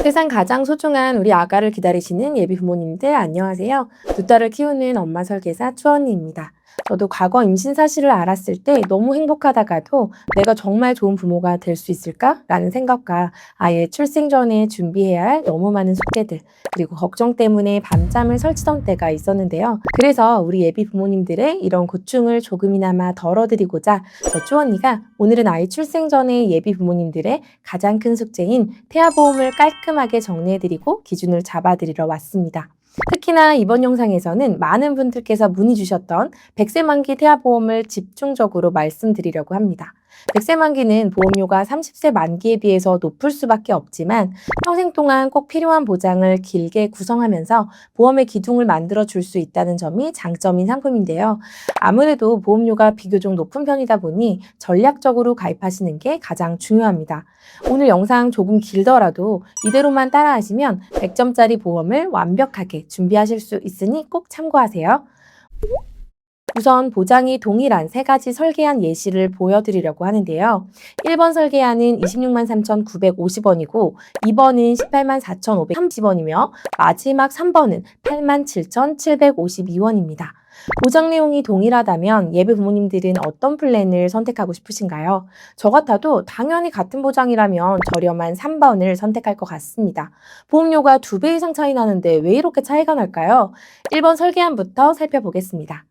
세상 가장 소중한 우리 아가를 기다리시는 예비 부모님들 안녕하세요. 두 딸을 키우는 엄마 설계사 추언니입니다. 저도 과거 임신 사실을 알았을 때 너무 행복하다가도 내가 정말 좋은 부모가 될 수 있을까? 라는 생각과 아예 출생 전에 준비해야 할 너무 많은 숙제들, 그리고 걱정 때문에 밤잠을 설치던 때가 있었는데요. 그래서 우리 예비 부모님들의 이런 고충을 조금이나마 덜어드리고자 저 추언니가 오늘은 아이 출생 전에 예비 부모님들의 가장 큰 숙제인 태아보험을 깔끔하게 정리해드리고 기준을 잡아드리러 왔습니다. 특히나 이번 영상에서는 많은 분들께서 문의 주셨던 100세 만기 태아보험을 집중적으로 말씀드리려고 합니다. 100세 만기는 보험료가 30세 만기에 비해서 높을 수밖에 없지만 평생 동안 꼭 필요한 보장을 길게 구성하면서 보험의 기둥을 만들어 줄 수 있다는 점이 장점인 상품인데요. 아무래도 보험료가 비교적 높은 편이다 보니 전략적으로 가입하시는 게 가장 중요합니다. 오늘 영상 조금 길더라도 이대로만 따라하시면 100점짜리 보험을 완벽하게 준비하실 수 있으니 꼭 참고하세요. 우선 보장이 동일한 세 가지 설계안 예시를 보여드리려고 하는데요. 1번 설계안은 26만 3,950원이고 2번은 18만 4,530원이며 마지막 3번은 8만 7,752원입니다. 보장 내용이 동일하다면 예비 부모님들은 어떤 플랜을 선택하고 싶으신가요? 저 같아도 당연히 같은 보장이라면 저렴한 3번을 선택할 것 같습니다. 보험료가 2배 이상 차이 나는데 왜 이렇게 차이가 날까요? 1번 설계안부터 살펴보겠습니다.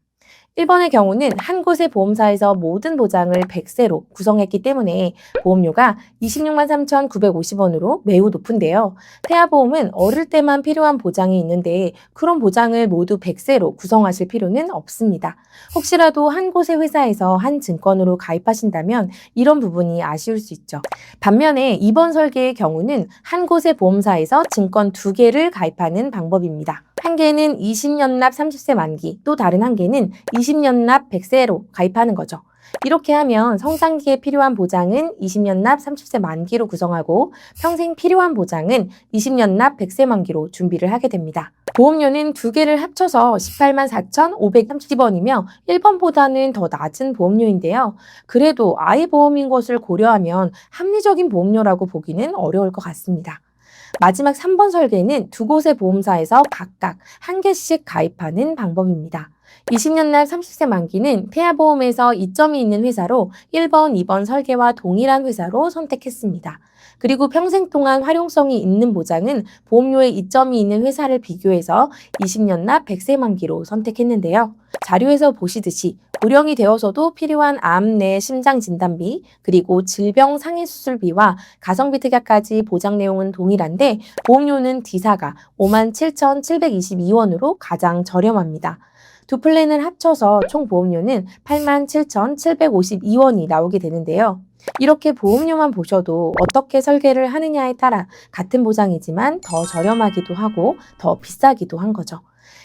1번의 경우는 한 곳의 보험사에서 모든 보장을 100세로 구성했기 때문에 보험료가 26만 3,950원으로 매우 높은데요. 태아보험은 어릴 때만 필요한 보장이 있는데 그런 보장을 모두 100세로 구성하실 필요는 없습니다. 혹시라도 한 곳의 회사에서 한 증권으로 가입하신다면 이런 부분이 아쉬울 수 있죠. 반면에 2번 설계의 경우는 한 곳의 보험사에서 증권 2개를 가입하는 방법입니다. 한 개는 20년 납 30세 만기, 또 다른 한 개는 20년 납 100세로 가입하는 거죠. 이렇게 하면 성장기에 필요한 보장은 20년 납 30세 만기로 구성하고 평생 필요한 보장은 20년 납 100세 만기로 준비를 하게 됩니다. 보험료는 두 개를 합쳐서 18만 4,530원이며 1번보다는 더 낮은 보험료인데요. 그래도 아이 보험인 것을 고려하면 합리적인 보험료라고 보기는 어려울 것 같습니다. 마지막 3번 설계는 두 곳의 보험사에서 각각 한 개씩 가입하는 방법입니다. 20년 날 30세 만기는 태아보험에서 이점이 있는 회사로 1번, 2번 설계와 동일한 회사로 선택했습니다. 그리고 평생 동안 활용성이 있는 보장은 보험료에 이점이 있는 회사를 비교해서 20년 납 100세 만기로 선택했는데요. 자료에서 보시듯이 고령이 되어서도 필요한 암 내 심장 진단비, 그리고 질병 상해 수술비와 가성비 특약까지 보장 내용은 동일한데 보험료는 D사가 57,722원으로 가장 저렴합니다. 두 플랜을 합쳐서 총 보험료는 87,752원이 나오게 되는데요. 이렇게 보험료만 보셔도 어떻게 설계를 하느냐에 따라 같은 보장이지만 더 저렴하기도 하고 더 비싸기도 한 거죠.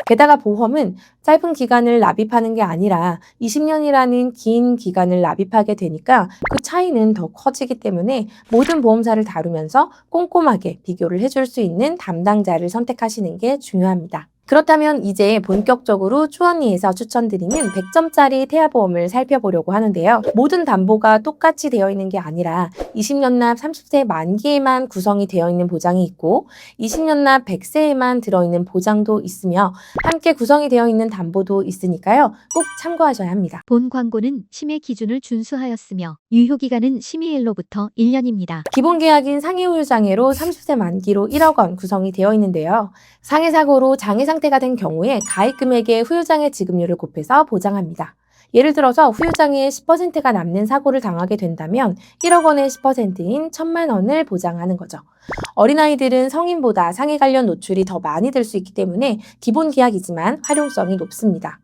게다가 보험은 짧은 기간을 납입하는 게 아니라 20년이라는 긴 기간을 납입하게 되니까 그 차이는 더 커지기 때문에 모든 보험사를 다루면서 꼼꼼하게 비교를 해줄 수 있는 담당자를 선택하시는 게 중요합니다. 그렇다면 이제 본격적으로 추언니에서 추천드리는 100점짜리 태아보험을 살펴보려고 하는데요. 모든 담보가 똑같이 되어 있는 게 아니라 20년 납 30세 만기에만 구성이 되어 있는 보장이 있고 20년 납 100세에만 들어있는 보장도 있으며 함께 구성이 되어 있는 담보도 있으니까요. 꼭 참고하셔야 합니다. 본 광고는 심의 기준을 준수하였으며 유효기간은 심의일로부터 1년입니다. 기본 계약인 상해후유장애로 30세 만기로 1억 원 구성이 되어 있는데요. 상해사고로 장애 상태가 된 경우에 가입 금액의 후유장애 지급료를 곱해서 보장합니다. 예를 들어서 후유장애의 10%가 남는 사고를 당하게 된다면 1억 원의 10%인 1,000만 원을 보장하는 거죠. 어린아이들은 성인보다 상해 관련 노출이 더 많이 될 수 있기 때문에 기본 계약이지만 활용성이 높습니다.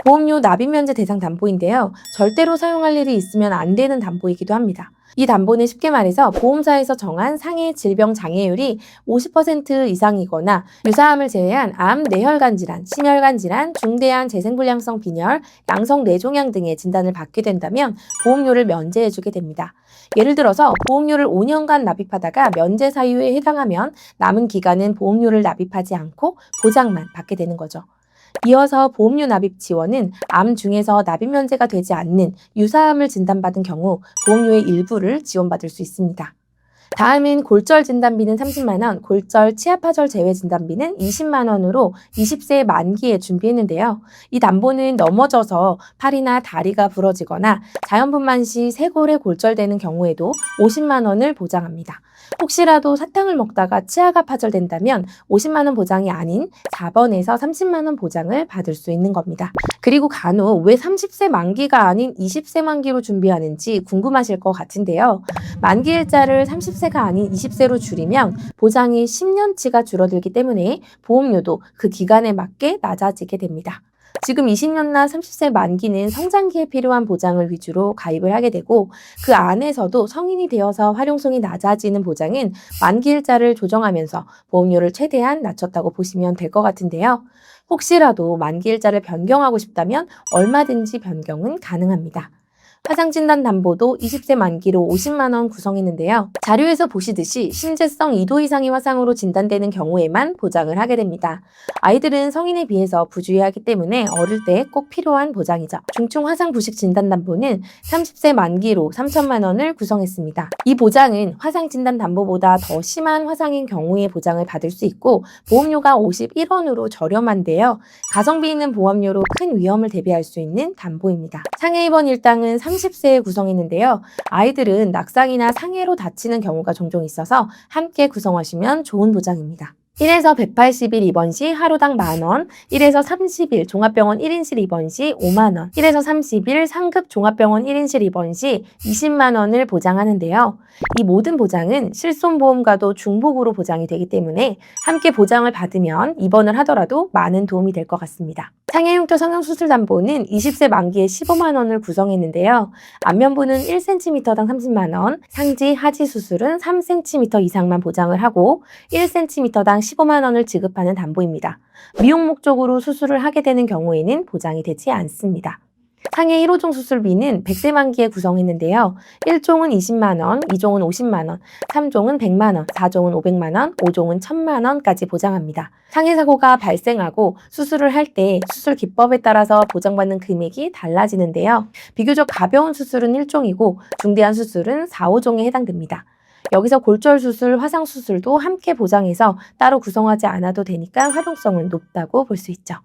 보험료 납입 면제 대상 담보인데요. 절대로 사용할 일이 있으면 안 되는 담보이기도 합니다. 이 담보는 쉽게 말해서 보험사에서 정한 상해 질병 장애율이 50% 이상이거나 유사암을 제외한 암, 뇌혈관 질환, 심혈관 질환, 중대한 재생불량성 빈혈, 양성 뇌종양 등의 진단을 받게 된다면 보험료를 면제해주게 됩니다. 예를 들어서 보험료를 5년간 납입하다가 면제 사유에 해당하면 남은 기간은 보험료를 납입하지 않고 보장만 받게 되는 거죠. 이어서 보험료 납입 지원은 암 중에서 납입 면제가 되지 않는 유사암을 진단받은 경우 보험료의 일부를 지원받을 수 있습니다. 다음은 골절 진단비는 30만 원, 골절 치아파절 제외 진단비는 20만 원으로 20세 만기에 준비했는데요. 이 담보는 넘어져서 팔이나 다리가 부러지거나 자연분만 시 쇄골에 골절되는 경우에도 50만 원을 보장합니다. 혹시라도 사탕을 먹다가 치아가 파절된다면 50만 원 보장이 아닌 4번에서 30만 원 보장을 받을 수 있는 겁니다. 그리고 간혹 왜 30세 만기가 아닌 20세 만기로 준비하는지 궁금하실 것 같은데요. 만기 일자를 30세가 아닌 20세로 줄이면 보장이 10년치가 줄어들기 때문에 보험료도 그 기간에 맞게 낮아지게 됩니다. 지금 20년나 30세 만기는 성장기에 필요한 보장을 위주로 가입을 하게 되고 그 안에서도 성인이 되어서 활용성이 낮아지는 보장은 만기 일자를 조정하면서 보험료를 최대한 낮췄다고 보시면 될 것 같은데요. 혹시라도 만기 일자를 변경하고 싶다면 얼마든지 변경은 가능합니다. 화상진단 담보도 20세 만기로 50만 원 구성했는데요. 자료에서 보시듯이 신재성 2도 이상의 화상으로 진단되는 경우에만 보장을 하게 됩니다. 아이들은 성인에 비해서 부주의하기 때문에 어릴 때 꼭 필요한 보장이죠. 중증 화상 부식 진단 담보는 30세 만기로 3천만 원을 구성했습니다. 이 보장은 화상 진단 담보보다 더 심한 화상인 경우에 보장을 받을 수 있고 보험료가 51원으로 저렴한데요. 가성비 있는 보험료로 큰 위험을 대비할 수 있는 담보입니다. 상해 입원 일당은 30세에 구성했는데요. 아이들은 낙상이나 상해로 다치는 경우가 종종 있어서 함께 구성하시면 좋은 보장입니다. 1에서 180일 입원 시 하루당 만원, 1에서 30일 종합병원 1인실 입원 시 5만원, 1에서 30일 상급 종합병원 1인실 입원 시 20만 원을 보장하는데요. 이 모든 보장은 실손보험과도 중복으로 보장이 되기 때문에 함께 보장을 받으면 입원을 하더라도 많은 도움이 될 것 같습니다. 상해흉터 성형수술 담보는 20세 만기에 15만 원을 구성했는데요. 안면부는 1cm당 30만 원, 상지, 하지 수술은 3cm 이상만 보장을 하고 1cm당 15만 원을 지급하는 담보입니다. 미용 목적으로 수술을 하게 되는 경우에는 보장이 되지 않습니다. 상해 1호종 수술비는 100세 만기에 구성했는데요. 1종은 20만 원, 2종은 50만 원, 3종은 100만 원, 4종은 500만 원, 5종은 1000만 원까지 보장합니다. 상해 사고가 발생하고 수술을 할 때 수술 기법에 따라서 보장받는 금액이 달라지는데요. 비교적 가벼운 수술은 1종이고 중대한 수술은 4, 5종에 해당됩니다. 여기서 골절 수술, 화상 수술도 함께 보장해서 따로 구성하지 않아도 되니까 활용성은 높다고 볼 수 있죠.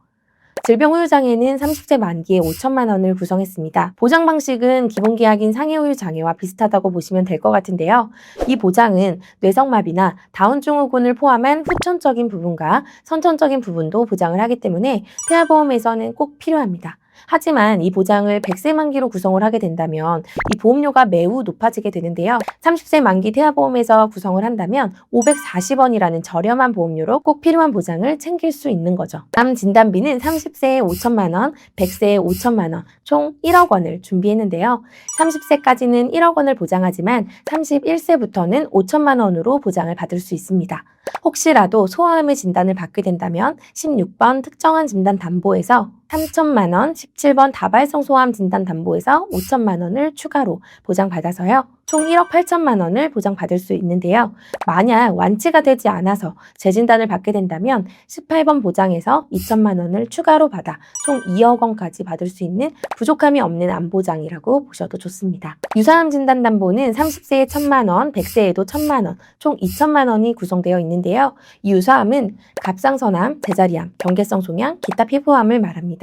질병후유장애는 30세 만기에 5천만 원을 구성했습니다. 보장 방식은 기본계약인 상해후유장애와 비슷하다고 보시면 될 것 같은데요. 이 보장은 뇌성마비나 다운증후군을 포함한 후천적인 부분과 선천적인 부분도 보장을 하기 때문에 태아보험에서는 꼭 필요합니다. 하지만 이 보장을 100세 만기로 구성을 하게 된다면 이 보험료가 매우 높아지게 되는데요. 30세 만기 태아보험에서 구성을 한다면 540원이라는 저렴한 보험료로 꼭 필요한 보장을 챙길 수 있는 거죠. 암 진단비는 30세에 5천만 원, 100세에 5천만 원, 총 1억 원을 준비했는데요. 30세까지는 1억 원을 보장하지만 31세부터는 5천만 원으로 보장을 받을 수 있습니다. 혹시라도 소아암의 진단을 받게 된다면 16번 특정한 진단 담보에서 3천만 원, 17번 다발성 소아암 진단 담보에서 5천만 원을 추가로 보장받아서요. 총 1억 8천만 원을 보장받을 수 있는데요. 만약 완치가 되지 않아서 재진단을 받게 된다면 18번 보장에서 2천만 원을 추가로 받아 총 2억 원까지 받을 수 있는 부족함이 없는 암보장이라고 보셔도 좋습니다. 유사암 진단 담보는 30세에 1천만 원, 100세에도 1천만 원, 총 2천만 원이 구성되어 있는데요. 이 유사암은 갑상선암, 제자리암, 경계성 종양, 기타 피부암을 말합니다.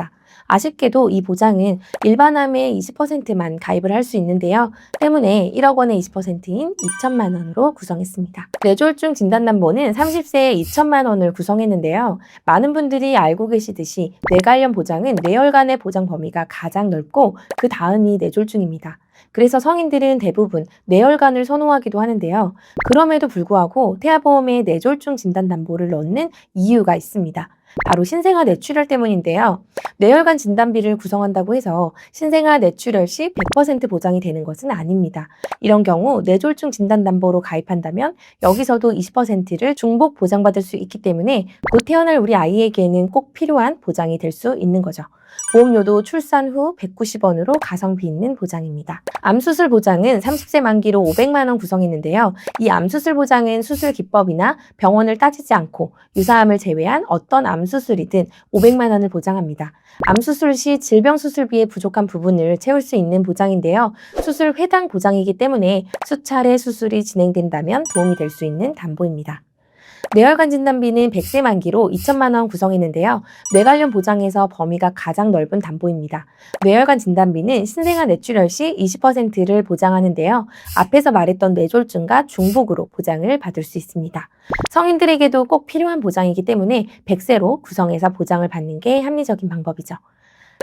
아쉽게도 이 보장은 일반암의 20%만 가입을 할 수 있는데요. 때문에 1억 원의 20%인 2천만 원으로 구성했습니다. 뇌졸중 진단담보는 30세에 2천만 원을 구성했는데요. 많은 분들이 알고 계시듯이 뇌 관련 보장은 뇌혈관의 보장 범위가 가장 넓고 그 다음이 뇌졸중입니다. 그래서 성인들은 대부분 뇌혈관을 선호하기도 하는데요. 그럼에도 불구하고 태아보험에 뇌졸중 진단담보를 넣는 이유가 있습니다. 바로 신생아 뇌출혈 때문인데요. 뇌혈관 진단비를 구성한다고 해서 신생아 뇌출혈 시 100% 보장이 되는 것은 아닙니다. 이런 경우 뇌졸중 진단담보로 가입한다면 여기서도 20%를 중복 보장받을 수 있기 때문에 곧 태어날 우리 아이에게는 꼭 필요한 보장이 될 수 있는 거죠. 보험료도 출산 후 190원으로 가성비 있는 보장입니다. 암수술 보장은 30세 만기로 500만 원 구성했는데요. 이 암수술 보장은 수술 기법이나 병원을 따지지 않고 유사암을 제외한 어떤 암수술이든 500만 원을 보장합니다. 암수술 시 질병 수술비의 부족한 부분을 채울 수 있는 보장인데요. 수술 회당 보장이기 때문에 수차례 수술이 진행된다면 도움이 될 수 있는 담보입니다. 뇌혈관 진단비는 100세 만기로 2천만 원 구성했는데요. 뇌 관련 보장에서 범위가 가장 넓은 담보입니다. 뇌혈관 진단비는 신생아 뇌출혈 시 20%를 보장하는데요. 앞에서 말했던 뇌졸중과 중복으로 보장을 받을 수 있습니다. 성인들에게도 꼭 필요한 보장이기 때문에 100세로 구성해서 보장을 받는 게 합리적인 방법이죠.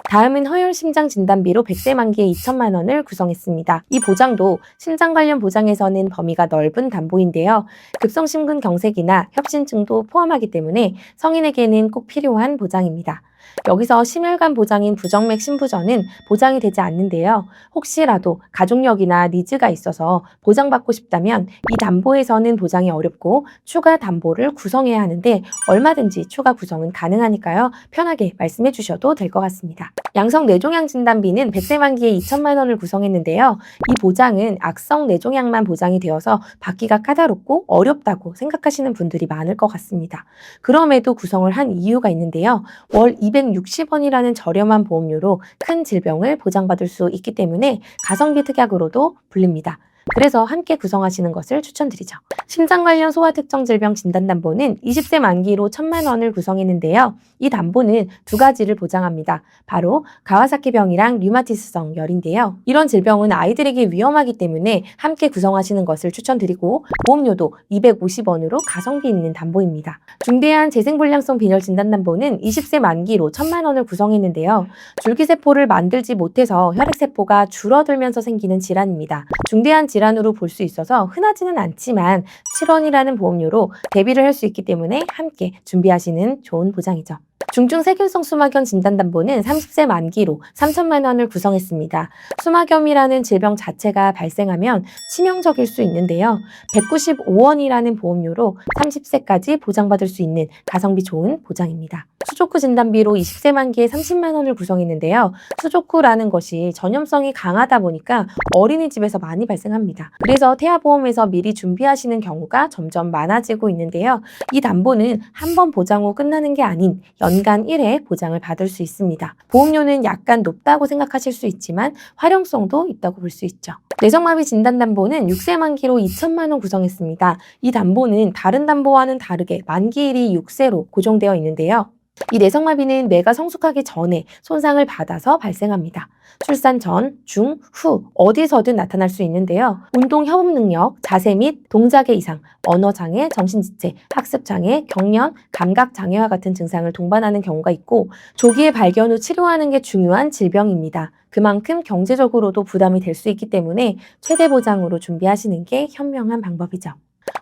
다음은 허혈 심장 진단비로 100세 만기에 2천만 원을 구성했습니다. 이 보장도 심장 관련 보장에서는 범위가 넓은 담보인데요. 급성심근경색이나 협심증도 포함하기 때문에 성인에게는 꼭 필요한 보장입니다. 여기서 심혈관 보장인 부정맥 심부전은 보장이 되지 않는데요. 혹시라도 가족력이나 니즈가 있어서 보장받고 싶다면 이 담보에서는 보장이 어렵고 추가 담보를 구성해야 하는데 얼마든지 추가 구성은 가능하니까요. 편하게 말씀해 주셔도 될 것 같습니다. 양성 뇌종양 진단비는 100세 만기에 2천만 원을 구성했는데요. 이 보장은 악성 뇌종양만 보장이 되어서 받기가 까다롭고 어렵다고 생각하시는 분들이 많을 것 같습니다. 그럼에도 구성을 한 이유가 있는데요. 월 260원이라는 저렴한 보험료로 큰 질병을 보장받을 수 있기 때문에 가성비 특약으로도 불립니다. 그래서 함께 구성하시는 것을 추천드리죠. 심장 관련 소아 특정 질병 진단 담보는 20세 만기로 1천만 원을 구성했는데요. 이 담보는 두 가지를 보장합니다. 바로 가와사키병이랑 류마티스성 열인데요. 이런 질병은 아이들에게 위험하기 때문에 함께 구성하시는 것을 추천드리고 보험료도 250원으로 가성비 있는 담보입니다. 중대한 재생불량성 빈혈 진단 담보는 20세 만기로 1천만 원을 구성했는데요. 줄기세포를 만들지 못해서 혈액세포가 줄어들면서 생기는 질환입니다. 중대한 질환으로 볼 수 있어서 흔하지는 않지만 7원이라는 보험료로 대비를 할 수 있기 때문에 함께 준비하시는 좋은 보장이죠. 중증 세균성 수막염 진단담보는 30세 만기로 3천만 원을 구성했습니다. 수막염이라는 질병 자체가 발생하면 치명적일 수 있는데요. 195원이라는 보험료로 30세까지 보장받을 수 있는 가성비 좋은 보장입니다. 수족구 진단비로 20세 만기에 30만 원을 구성했는데요. 수족구라는 것이 전염성이 강하다 보니까 어린이집에서 많이 발생합니다. 그래서 태아보험에서 미리 준비하시는 경우가 점점 많아지고 있는데요. 이 담보는 한 번 보장 후 끝나는 게 아닌 연간 1회 보장을 받을 수 있습니다. 보험료는 약간 높다고 생각하실 수 있지만 활용성도 있다고 볼 수 있죠. 뇌성마비 진단담보는 6세 만기로 2천만 원 구성했습니다. 이 담보는 다른 담보와는 다르게 만기일이 6세로 고정되어 있는데요. 이 뇌성마비는 뇌가 성숙하기 전에 손상을 받아서 발생합니다. 출산 전, 중, 후 어디서든 나타날 수 있는데요. 운동 협업 능력, 자세 및 동작의 이상, 언어장애, 정신지체, 학습장애, 경련, 감각장애와 같은 증상을 동반하는 경우가 있고 조기에 발견 후 치료하는 게 중요한 질병입니다. 그만큼 경제적으로도 부담이 될 수 있기 때문에 최대 보장으로 준비하시는 게 현명한 방법이죠.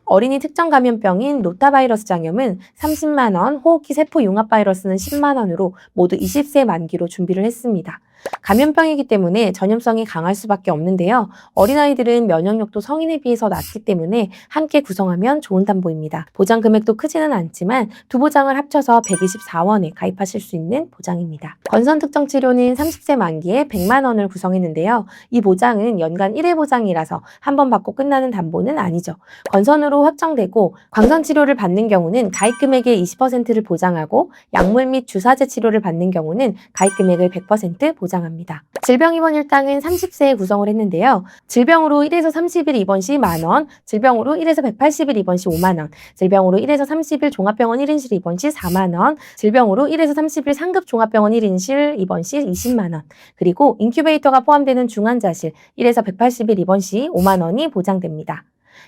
어린이 특정 감염병인 로타바이러스 장염은 30만 원, 호흡기 세포 융합 바이러스는 10만 원으로 모두 20세 만기로 준비를 했습니다. 감염병이기 때문에 전염성이 강할 수밖에 없는데요. 어린아이들은 면역력도 성인에 비해서 낮기 때문에 함께 구성하면 좋은 담보입니다. 보장 금액도 크지는 않지만 두 보장을 합쳐서 124원에 가입하실 수 있는 보장입니다. 건선 특정 치료는 30세 만기에 100만 원을 구성했는데요. 이 보장은 연간 1회 보장이라서 한 번 받고 끝나는 담보는 아니죠. 건선으로 확정되고 광선 치료를 받는 경우는 가입 금액의 20%를 보장하고 약물 및 주사제 치료를 받는 경우는 가입 금액을 100% 보장합니다. 질병 입원 일당은 30세에 구성을 했는데요. 질병으로 1에서 30일 입원 시 만원, 질병으로 1에서 180일 입원 시 5만원, 질병으로 1에서 30일 종합병원 1인실 입원 시 4만원, 질병으로 1에서 30일 상급 종합병원 1인실 입원 시 20만원, 그리고 인큐베이터가 포함되는 중환자실 1에서 180일 입원 시 5만원이 보장됩니다.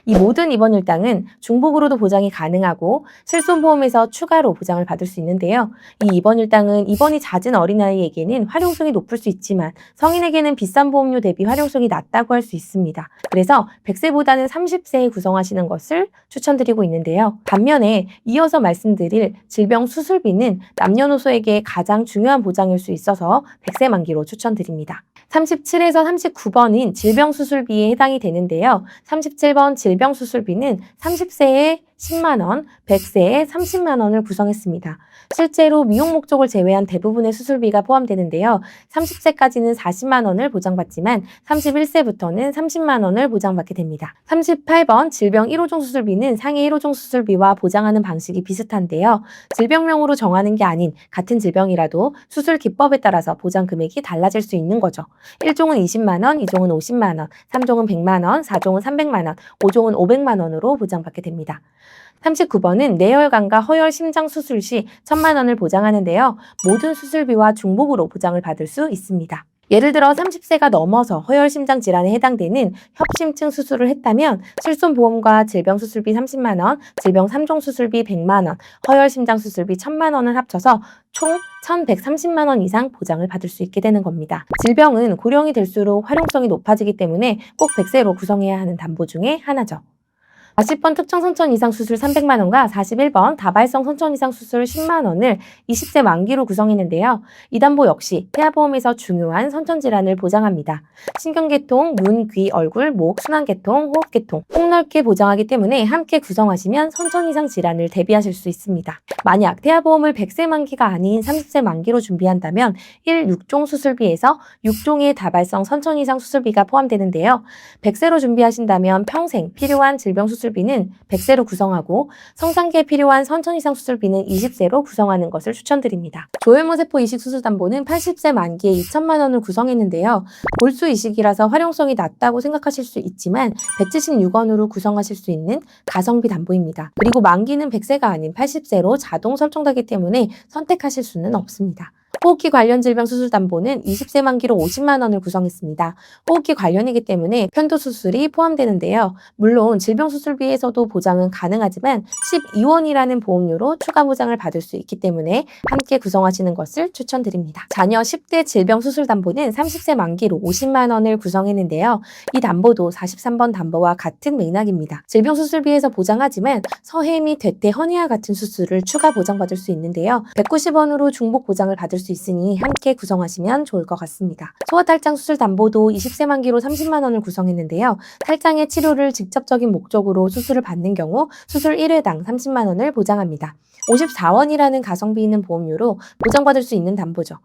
이 모든 입원 일당은 중복으로도 보장이 가능하고 실손보험에서 추가로 보장을 받을 수 있는데요. 이 입원 일당은 입원이 잦은 어린아이에게는 활용성이 높을 수 있지만 성인에게는 비싼 보험료 대비 활용성이 낮다고 할 수 있습니다. 그래서 100세보다는 30세에 구성하시는 것을 추천드리고 있는데요. 반면에 이어서 말씀드릴 질병 수술비는 남녀노소에게 가장 중요한 보장일 수 있어서 100세 만기로 추천드립니다. 37에서 39번은 질병수술비에 해당이 되는데요. 37번 질병수술비는 30세에 10만 원, 100세에 30만 원을 구성했습니다. 실제로 미용 목적을 제외한 대부분의 수술비가 포함되는데요. 30세까지는 40만 원을 보장받지만 31세부터는 30만 원을 보장받게 됩니다. 38번 질병 1호종 수술비는 상해 1호종 수술비와 보장하는 방식이 비슷한데요. 질병명으로 정하는 게 아닌 같은 질병이라도 수술 기법에 따라서 보장 금액이 달라질 수 있는 거죠. 1종은 20만 원, 2종은 50만 원, 3종은 100만 원, 4종은 300만 원, 5종은 500만 원으로 보장받게 됩니다. 39번은 뇌혈관과 허혈 심장 수술 시 1,000만 원을 보장하는데요. 모든 수술비와 중복으로 보장을 받을 수 있습니다. 예를 들어 30세가 넘어서 허혈 심장 질환에 해당되는 협심증 수술을 했다면 실손보험과 질병 수술비 30만 원, 질병 3종 수술비 100만 원, 허혈 심장 수술비 1,000만 원을 합쳐서 총 1,130만 원 이상 보장을 받을 수 있게 되는 겁니다. 질병은 고령이 될수록 활용성이 높아지기 때문에 꼭 100세로 구성해야 하는 담보 중에 하나죠. 40번 특정 선천 이상 수술 300만 원과 41번 다발성 선천 이상 수술 10만 원을 20세 만기로 구성했는데요. 이 담보 역시 태아보험에서 중요한 선천 질환을 보장합니다. 신경계통, 눈, 귀, 얼굴, 목, 순환계통, 호흡계통 폭넓게 보장하기 때문에 함께 구성하시면 선천 이상 질환을 대비하실 수 있습니다. 만약 태아보험을 100세 만기가 아닌 30세 만기로 준비한다면 6종 수술비에서 6종의 다발성 선천 이상 수술비가 포함되는데요. 100세로 준비하신다면 평생 필요한 질병 수술비는 100세로 구성하고 성장기에 필요한 선천 이상 수술비는 20세로 구성하는 것을 추천드립니다. 조혈모세포 이식 수술 담보는 80세 만기에 2,000만 원을 구성했는데요. 골수 이식이라서 활용성이 낮다고 생각하실 수 있지만 176원으로 구성하실 수 있는 가성비 담보입니다. 그리고 만기는 100세가 아닌 80세로 자동 설정되기 때문에 선택하실 수는 없습니다. 호흡기 관련 질병 수술 담보는 20세 만기로 50만 원을 구성했습니다. 호흡기 관련이기 때문에 편도 수술이 포함되는데요. 물론 질병 수술비에서도 보장은 가능하지만 12원이라는 보험료로 추가 보장을 받을 수 있기 때문에 함께 구성하시는 것을 추천드립니다. 자녀 10대 질병 수술 담보는 30세 만기로 50만 원을 구성했는데요. 이 담보도 43번 담보와 같은 맥락입니다. 질병 수술비에서 보장하지만 서해 및 대퇴 허니와 같은 수술을 추가 보장받을 수 있는데요. 190원으로 중복 보장을 받을 수 있으니 함께 구성하시면 좋을 것 같습니다. 소아탈장 수술 담보도 20세 만기로 30만 원을 구성했는데요. 탈장의 치료를 직접적인 목적으로 수술을 받는 경우 수술 1회당 30만 원을 보장합니다. 54원이라는 가성비 있는 보험료로 보장받을 수 있는 담보죠.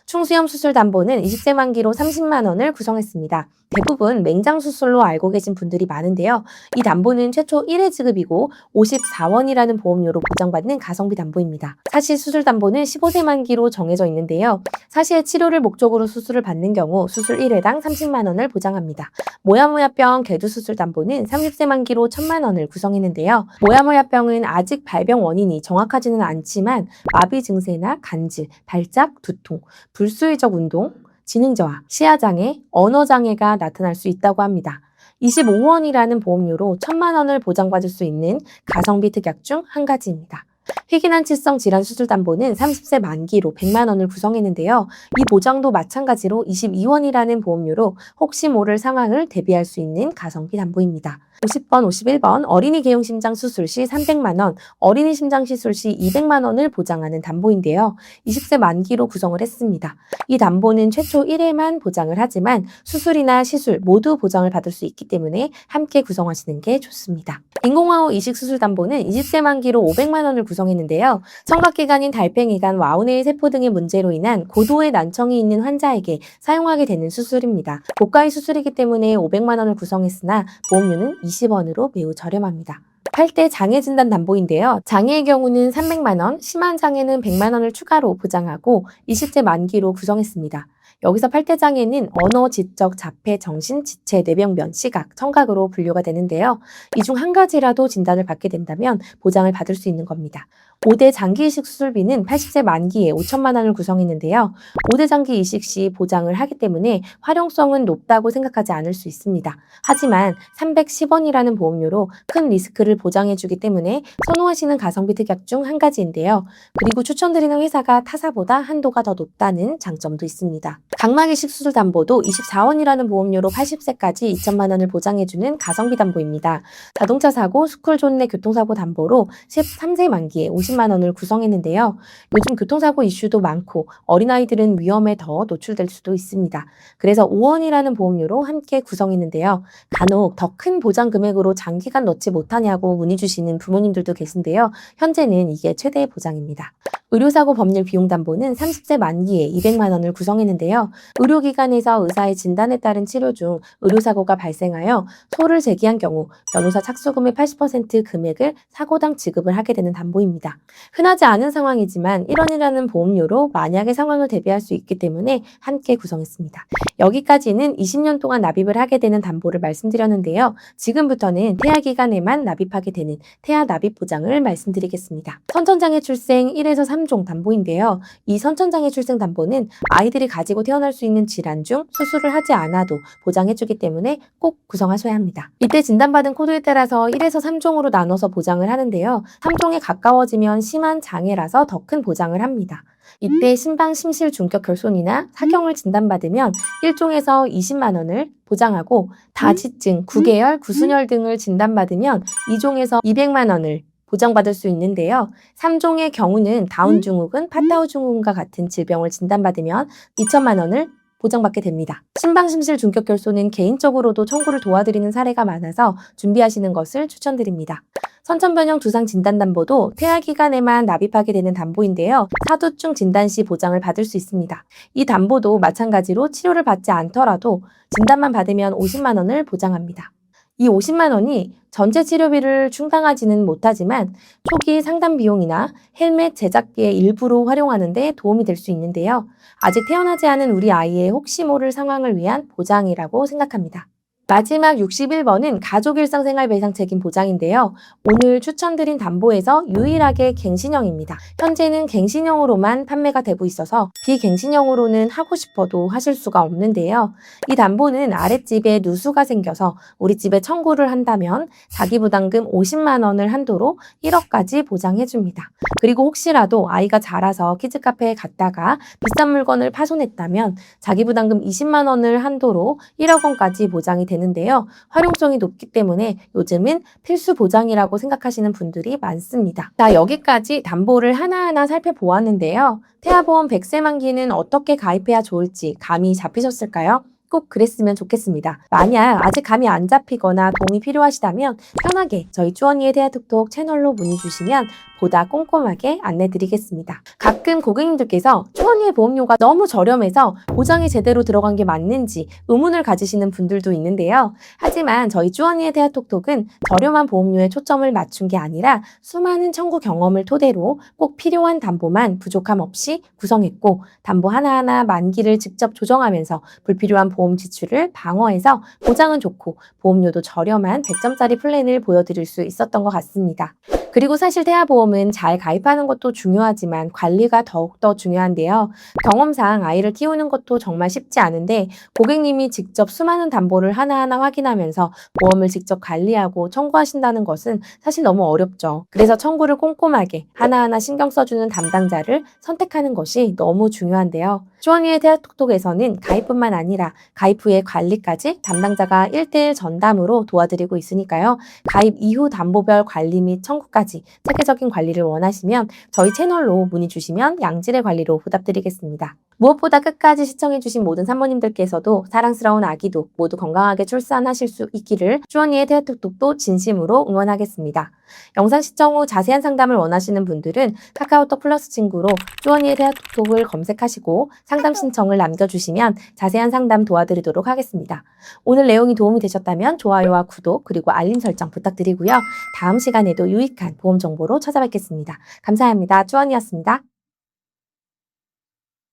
충수염 수술 담보는 20세 만기로 30만 원을 구성했습니다. 대부분 맹장 수술로 알고 계신 분들이 많은데요. 이 담보는 최초 1회 지급이고 54원이라는 보험료로 보장받는 가성비 담보입니다. 사시 수술 담보는 15세 만기로 정해져 있는데요. 사시의 치료를 목적으로 수술을 받는 경우 수술 1회당 30만 원을 보장합니다. 모야모야병 개두 수술 담보는 30세 만기로 1,000만 원을 구성했는데요. 모야모야병은 아직 발병 원인이 정확하지는 않지만 마비 증세나 간질, 발작, 두통, 불수의적 운동, 지능저하, 시야장애, 언어장애가 나타날 수 있다고 합니다. 25원이라는 보험료로 1,000만 원을 보장받을 수 있는 가성비 특약 중 한 가지입니다. 희귀난치성 질환 수술 담보는 30세 만기로 100만 원을 구성했는데요. 이 보장도 마찬가지로 22원이라는 보험료로 혹시 모를 상황을 대비할 수 있는 가성비 담보입니다. 50번, 51번 어린이 개용심장 수술 시 300만 원, 어린이 심장 시술 시 200만 원을 보장하는 담보인데요. 20세 만기로 구성을 했습니다. 이 담보는 최초 1회만 보장을 하지만 수술이나 시술 모두 보장을 받을 수 있기 때문에 함께 구성하시는 게 좋습니다. 인공화호 이식 수술 담보는 20세 만기로 500만 원을 구성했는데요. 청각기관인 달팽이관, 와우내의 세포 등의 문제로 인한 고도의 난청이 있는 환자에게 사용하게 되는 수술입니다. 고가의 수술이기 때문에 500만 원을 구성했으나 보험료는 20원으로 매우 저렴합니다. 8대 장애 진단 담보인데요. 장애의 경우는 300만 원, 심한 장애는 100만 원을 추가로 보장하고 20세 만기로 구성했습니다. 여기서 8대 장애는 언어, 지적, 자폐, 정신, 지체, 뇌병변, 시각, 청각으로 분류가 되는데요. 이 중 한 가지라도 진단을 받게 된다면 보장을 받을 수 있는 겁니다. 5대 장기 이식 수술비는 80세 만기에 5천만 원을 구성했는데요. 5대 장기 이식 시 보장을 하기 때문에 활용성은 높다고 생각하지 않을 수 있습니다. 하지만 310원이라는 보험료로 큰 리스크를 보장해주기 때문에 선호하시는 가성비 특약 중 한 가지인데요. 그리고 추천드리는 회사가 타사보다 한도가 더 높다는 장점도 있습니다. 각막이식 수술 담보도 24원이라는 보험료로 80세까지 2천만 원을 보장해주는 가성비 담보입니다. 자동차 사고, 스쿨존 내 교통사고 담보로 13세 만기에 50만 원을 구성했는데요. 요즘 교통사고 이슈도 많고 어린아이들은 위험에 더 노출될 수도 있습니다. 그래서 5원이라는 보험료로 함께 구성했는데요. 간혹 더 큰 보장 금액으로 장기간 넣지 못하냐고 문의 주시는 부모님들도 계신데요. 현재는 이게 최대의 보장입니다. 의료사고 법률 비용 담보는 30세 만기에 200만 원을 구성했는데요. 의료기관에서 의사의 진단에 따른 치료 중 의료사고가 발생하여 소를 제기한 경우 변호사 착수금의 80% 금액을 사고당 지급을 하게 되는 담보입니다. 흔하지 않은 상황이지만 1원이라는 보험료로 만약의 상황을 대비할 수 있기 때문에 함께 구성했습니다. 여기까지는 20년 동안 납입을 하게 되는 담보를 말씀드렸는데요. 지금부터는 태아기간에만 납입하게 되는 태아 납입 보장을 말씀드리겠습니다. 선천장애 출생 1에서 3종 담보인데요. 이 선천장애 출생 담보는 아이들이 가지고 태어날 수 있는 질환 중 수술을 하지 않아도 보장해주기 때문에 꼭 구성하셔야 합니다. 이때 진단받은 코드에 따라서 1에서 3종으로 나눠서 보장을 하는데요. 3종에 가까워지면 심한 장애라서 더 큰 보장을 합니다. 이때 심방 심실 중격 결손이나 사경을 진단받으면 1종에서 20만 원을 보장하고 다지증, 구개열, 구순열 등을 진단받으면 2종에서 200만 원을 보장받을 수 있는데요. 3종의 경우는 다운증후군, 파타우증후군과 같은 질병을 진단받으면 2천만 원을 보장받게 됩니다. 심방심실 중격결손은 개인적으로도 청구를 도와드리는 사례가 많아서 준비하시는 것을 추천드립니다. 선천변형 두상 진단담보도 태아기간에만 납입하게 되는 담보인데요. 사두증 진단 시 보장을 받을 수 있습니다. 이 담보도 마찬가지로 치료를 받지 않더라도 진단만 받으면 50만 원을 보장합니다. 이 50만 원이 전체 치료비를 충당하지는 못하지만 초기 상담 비용이나 헬멧 제작기의 일부로 활용하는 데 도움이 될 수 있는데요. 아직 태어나지 않은 우리 아이의 혹시 모를 상황을 위한 보장이라고 생각합니다. 마지막 61번은 가족일상생활배상 책임 보장인데요. 오늘 추천드린 담보에서 유일하게 갱신형입니다. 현재는 갱신형으로만 판매가 되고 있어서 비갱신형으로는 하고 싶어도 하실 수가 없는데요. 이 담보는 아랫집에 누수가 생겨서 우리 집에 청구를 한다면 자기부담금 50만 원을 한도로 1억까지 보장해줍니다. 그리고 혹시라도 아이가 자라서 키즈카페에 갔다가 비싼 물건을 파손했다면 자기부담금 20만 원을 한도로 1억 원까지 보장이 되는데요. 활용성이 높기 때문에 요즘은 필수 보장이라고 생각하시는 분들이 많습니다. 자, 여기까지 담보를 하나하나 살펴보았는데요. 태아보험 100세 만기는 어떻게 가입해야 좋을지 감이 잡히셨을까요? 꼭 그랬으면 좋겠습니다. 만약 아직 감이 안 잡히거나 도움이 필요하시다면 편하게 저희 쭈언니의 대화톡톡 채널로 문의 주시면 보다 꼼꼼하게 안내드리겠습니다. 가끔 고객님들께서 쭈언니의 보험료가 너무 저렴해서 보장이 제대로 들어간 게 맞는지 의문을 가지시는 분들도 있는데요. 하지만 저희 쭈언니의 대화톡톡은 저렴한 보험료에 초점을 맞춘 게 아니라 수많은 청구 경험을 토대로 꼭 필요한 담보만 부족함 없이 구성했고 담보 하나하나 만기를 직접 조정하면서 불필요한 보험 지출을 방어해서 보장은 좋고 보험료도 저렴한 100점짜리 플랜을 보여드릴 수 있었던 것 같습니다. 그리고 사실 태아보험은 잘 가입하는 것도 중요하지만 관리가 더욱더 중요한데요. 경험상 아이를 키우는 것도 정말 쉽지 않은데 고객님이 직접 수많은 담보를 하나하나 확인하면서 보험을 직접 관리하고 청구하신다는 것은 사실 너무 어렵죠. 그래서 청구를 꼼꼼하게 하나하나 신경 써주는 담당자를 선택하는 것이 너무 중요한데요. 쭈언니의 대화톡톡에서는 가입뿐만 아니라 가입 후의 관리까지 담당자가 1:1 전담으로 도와드리고 있으니까요. 가입 이후 담보별 관리 및 청구까지 체계적인 관리를 원하시면 저희 채널로 문의 주시면 양질의 관리로 보답드리겠습니다. 무엇보다 끝까지 시청해주신 모든 산모님들께서도 사랑스러운 아기도 모두 건강하게 출산하실 수 있기를 쭈언니의 대화톡톡도 진심으로 응원하겠습니다. 영상 시청 후 자세한 상담을 원하시는 분들은 카카오톡 플러스 친구로 쭈언니의 대화톡톡을 검색하시고 상담 신청을 남겨주시면 자세한 상담 도와드리도록 하겠습니다. 오늘 내용이 도움이 되셨다면 좋아요와 구독 그리고 알림 설정 부탁드리고요. 다음 시간에도 유익한 보험 정보로 찾아뵙겠습니다. 감사합니다. 쭈언니였습니다.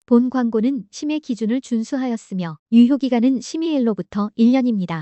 본 광고는 심의 기준을 준수하였으며 유효기간은 심의일로부터 1년입니다.